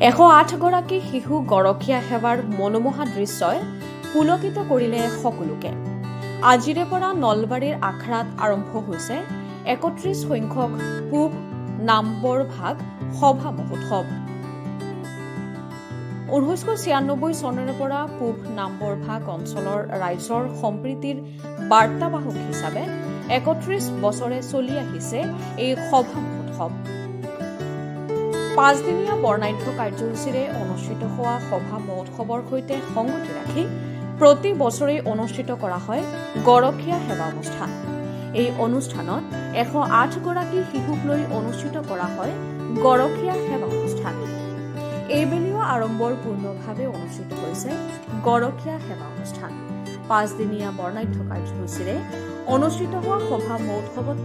108গৰাকী শিশু গৰখীয়া সেৱাৰ মনোমোহা দৃশ্যই পুলকিত কৰিলে সকলোকে। আজিৰে পৰা নলবাৰীৰ আখৰাত আৰম্ভ হৈছে ৩১ সংখ্যক পূব নাম্বৰ ভাগ সভা মহোৎসৱ। ১৯৯৬ চনৰে পৰা পূব নাম্বৰ ভাগ অঞ্চলৰ ৰাইজৰ সম্প্ৰীতিৰ বাৰ্তাবাহক হিচাপে ৩১ বছৰে চলি আহিছে এই সভা মহোৎসৱ। ৫দিনীয়া বৰ্ণাঢ্য কাৰ্যসূচীৰে অনুষ্ঠিত হোৱা সভা মহোৎসৱৰ সৈতে সংগতি ৰাখি প্ৰতি বছৰেই অনুষ্ঠিত কৰা হয় গৰখীয়া সেৱা অনুষ্ঠান। এই অনুষ্ঠানত ১০৮গৰাকী শিশুক লৈ অনুষ্ঠিত কৰা হয় গৰখীয়া সেৱা অনুষ্ঠান। এইবেলিও আড়ম্বৰপূৰ্ণভাৱে অনুষ্ঠিত হৈছে গৰখীয়া সেৱা অনুষ্ঠান। ৫দিনীয়া বৰ্ণাঢ্য কাৰ্যসূচীৰে অনুষ্ঠিত হোৱা সভা মহোৎসৱত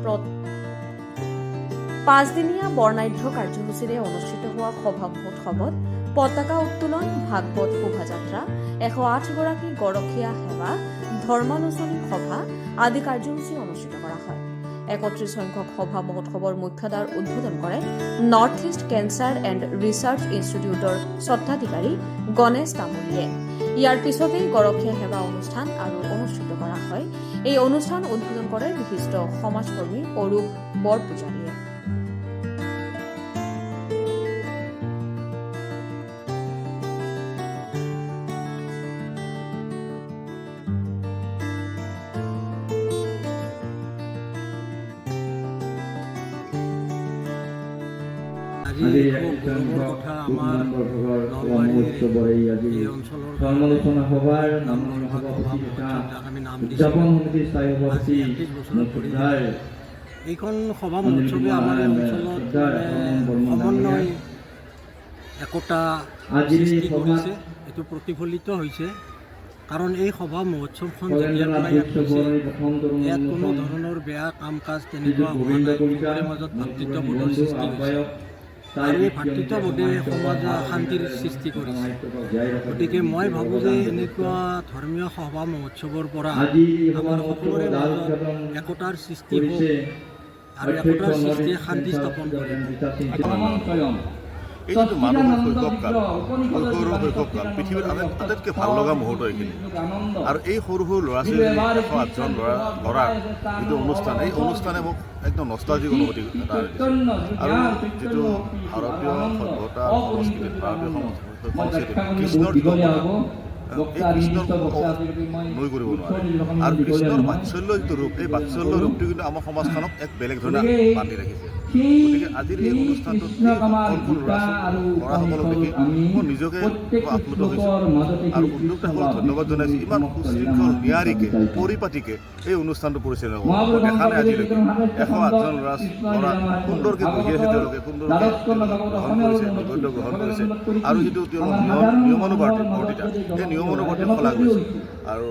পতাকা উত্তোলন, ভাগৱত শোভাযাত্ৰা, ১০৮গৰাকী গৰখীয়া সেৱা, ধৰ্মালোচনী সভা আদি কাৰ্যসূচী অনুষ্ঠিত কৰা হয়। ৩১ সংখ্যক সভা মহোৎসৱৰ মুখ্যদ্বাৰ উদ্বোধন কৰে north east cancer and research ইনষ্টিটিউটৰ স্বত্বাধিকাৰী গণেশ তামুলীয়ে। ইয়াৰ পিছতেই গৰখীয়া সেৱা অনুষ্ঠান আৰু অনুষ্ঠিত কৰা হয়। এই অনুষ্ঠান উদ্বোধন কৰে বিশিষ্ট সমাজকৰ্মী অৰূপ বৰপূজাৰীয়ে। আজি কথা আমাৰ নলবাৰীৰ এই অঞ্চলৰ সমালোচনা সভাৰ আমি নাম উদযাপন সমিতি স্থায়ী সভাপতি এইখন সভা মহোৎসৱে আমাৰ এই অঞ্চলত সমন্বয় একতা সৃষ্টি কৰিছে। এইটো প্ৰতিফলিত হৈছে কাৰণ এই সভা মহোৎসৱখন ইয়াত কোনো ধৰণৰ বেয়া কাম কাজ তেনেকুৱা হোৱা নাই। সকলোৰে মাজত ভাতৃত্ববোধৰ সৃষ্টি হৈছে আৰু এই ভাতৃত্ববোধে সমাজত শান্তিৰ সৃষ্টি কৰিছে। গতিকে মই ভাবোঁ যে এনেকুৱা ধৰ্মীয় সভা মহোৎসৱৰ পৰা আমাৰ সকলোৰে মাজত একতাৰ সৃষ্টি হওক আৰু একতাৰ সৃষ্টিয়ে শান্তি স্থাপন কৰে। এই যিটো মানুহৰ শৈশৱকাল, শৈশৱকাল পৃথিৱীৰ আটাইতকৈ ভাল লগা মুহূৰ্ত এইখিনি। আৰু এই সৰু সৰু ল'ৰা ছোৱালী ১০৮জন ল'ৰাৰ যিটো অনুষ্ঠান, এই অনুষ্ঠানে মোক একদম নষ্টালজিক অনুভূতি এটা দিছে। আৰু যিটো ভাৰতীয় সভ্যতা সংস্কৃতিত, ভাৰতীয় সংস্কৃতিত কৃষ্ণৰ যিটো এই কৃষ্ণৰ নৈ কৰিব নোৱাৰে। আৰু কৃষ্ণৰ বাৎসল্য যিটো ৰূপ, এই বাৎসল্য ৰূপটো কিন্তু আমাৰ সমাজখনক এক বেলেগ ধৰণে বান্ধি ৰাখিছে। গতিকে আজিৰ এই অনুষ্ঠানটোত ল'ৰাসকলক দেখি মই নিজকে আপ্লুত হৈছোঁ আৰু উদ্যোক্তাসকলক ধন্যবাদ জনাইছোঁ। ইমান সুশৃংখল নিয়াৰিকে পৰিপাটিকে এই অনুষ্ঠানটো পৰিচালনা কৰিব দেখা নাই আজিলৈকে। ১০৮জন ল'ৰা সুন্দৰকৈ বহি আছে, তেওঁলোকে সুন্দৰকৈ গ্ৰহণ কৰিছে আৰু যিটো তেওঁলোকৰ নিয়মানুবৰ্তিতা, এই নিয়মানুবৰ্তিতা শলাগ লৈছোঁ আৰু